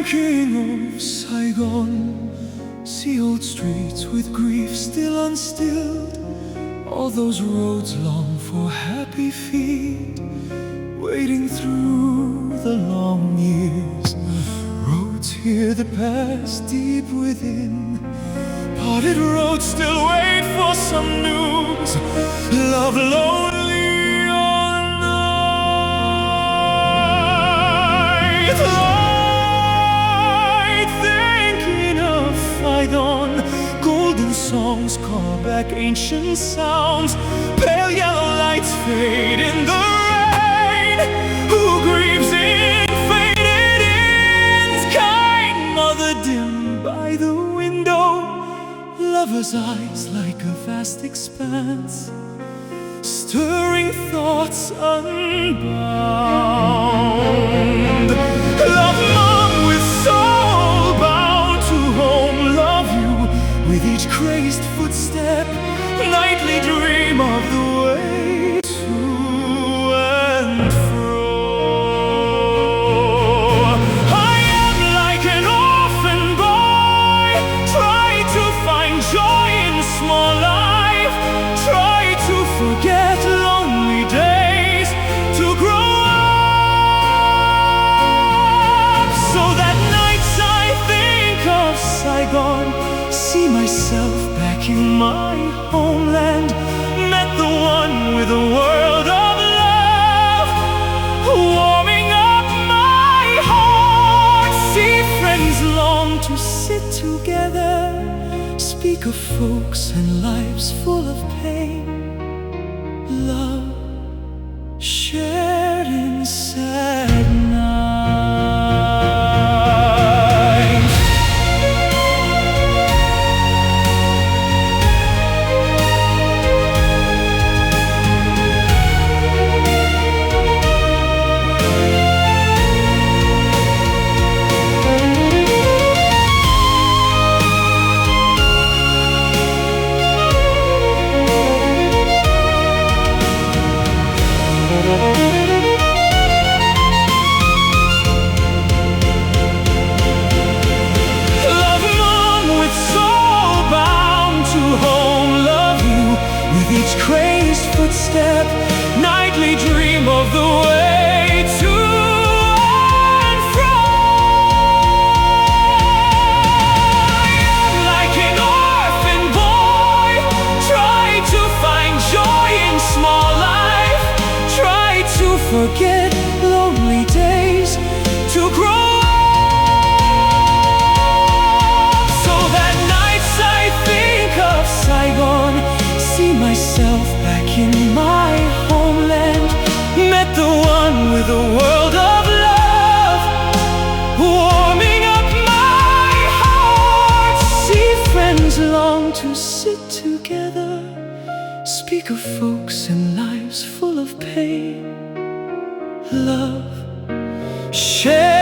Thinking of Saigon, see old streets with grief still unstilled, all those roads long for happy feet, waiting through the long years. Roads here that pass deep within, parted roads still wait for some news. Love lonely all night, light thinking of Saigon. Golden songs call back ancient sounds, pale yellow lights fade in the rain. Who grieves in faded inns, kind mother dim by the window, lover's eyes like a vast expanse, stirring thoughts unbound. Love mom with soul bound to home, love you with each crazed footstep, nightly dream of the way to and fro. I am like an orphan boy, try to find joy in small life, try to forget lonely days, to grow up, so that nights I think of Saigon, see myself back in my homeland, met the one with a world of love, warming up my heart, see friends long to sit together, speak of folks and lives full of pain, love shared in sad nights. Love mom with soul bound to home, love you with each crazed footstep, nightly dream of the way to and fro. I am like an orphan boy, try to find joy in small life, try to forget lonely days, to grow up, so that nights I think of Saigon, see myself back in my homeland, met the one with a world of love, warming up my heart, see friends long to sit together, speak of folks and lives full of pain, love shared.